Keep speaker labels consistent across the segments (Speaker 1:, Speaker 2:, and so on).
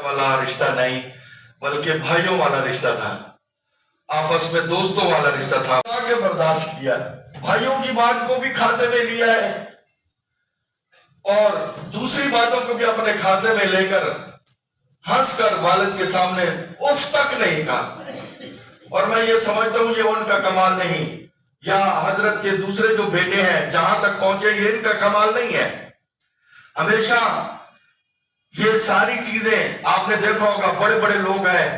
Speaker 1: वाला रिश्ता नहीं, बल्कि भाइयों वाला रिश्ता था, आपस में दोस्तों वाला रिश्ता था। आगे बर्दाश्त किया, भाइयों की बात को भी खाते में लिया है और दूसरी बातों को भी अपने खाते में लेकर हंसकर वालिद के सामने उफ तक नहीं कहा। और मैं ये समझता हूं ये उनका कमाल नहीं, या हजरत के दूसरे जो बेटे हैं जहां तक पहुंचे ये इनका कमाल नहीं है। हमेशा ये सारी चीजें आपने देखा होगा, बड़े बड़े लोग हैं,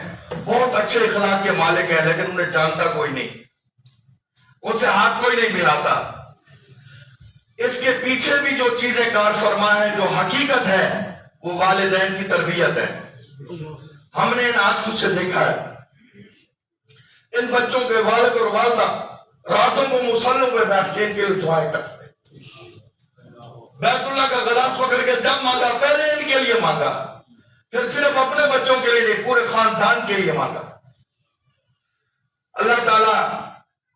Speaker 1: बहुत अच्छे इखलाक के मालिक हैं, लेकिन उन्हें जानता कोई नहीं, उनसे हाथ कोई नहीं मिलाता। इसके पीछे भी जो चीजें कार फरमा है, जो हकीकत है, वो वालिदैन की तरबियत है। हमने इन आंखों से देखा है, इन बच्चों के वालिद और वालिदा रातों को मुसल्लों पे बैठ के इनके लिए दुआएं करते, बैतुल्लाह का गिलास पकड़ के जब मांगा पहले इनके लिए मांगा, फिर सिर्फ अपने बच्चों के लिए नहीं, पूरे खानदान के लिए मांगा। अल्लाह ताला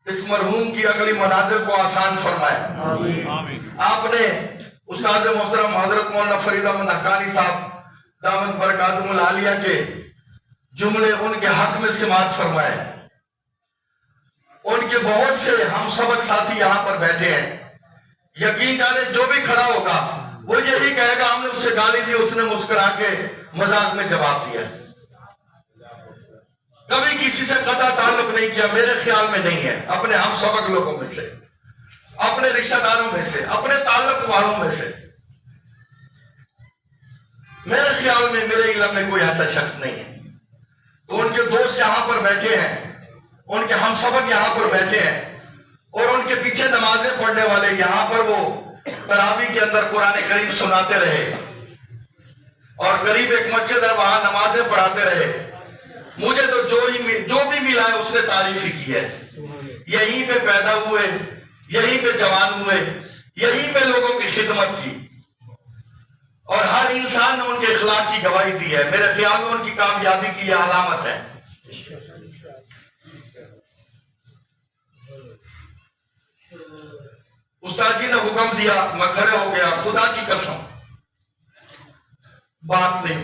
Speaker 1: इस मरहूम की अगली मनाजिल को आसान फरमाए। आमीन। आपने उस्ताद मोहतरम हजरत मौलाना फरीद अहमद हक्कानी साहब दामत बरकातुहुल आलिया के जुमले उनके हक में सिमात फरमाए। उनके बहुत से हम सबक साथी यहाँ पर बैठे हैं, यकीन जाने जो भी खड़ा होगा वो यही कहेगा हमने उसे गाली दी, उसने मुस्कुरा के मजाक में जवाब दिया, कभी किसी से कता ताल्लुक नहीं किया। मेरे ख्याल में नहीं है, अपने हम सबक लोगों में से, अपने रिश्तेदारों में से, अपने ताल्लुक वालों में से, मेरे ख्याल में, मेरे इल्म में कोई ऐसा शख्स नहीं है। तो उनके दोस्त यहाँ पर बैठे हैं, उनके हम सबक यहाँ पर बैठे हैं, और उनके पीछे नमाजें पढ़ने वाले यहाँ पर वो तरावी के अंदर कुरान करीम सुनाते रहे, और करीब एक मस्जिद है वहां नमाजें पढ़ाते रहे। मुझे तो जो भी मिला है उसने तारीफ ही की है। यहीं पे पैदा हुए, यहीं पे जवान हुए, यहीं पे लोगों की खिदमत की, और हर इंसान ने उनके इखलाक की गवाही दी है। मेरे ख्याल में उनकी कामयाबी की यह अलामत है। उस्ताद जी ने हुक्म दिया, मैं खड़े हो गया, खुदा की कसम बात नहीं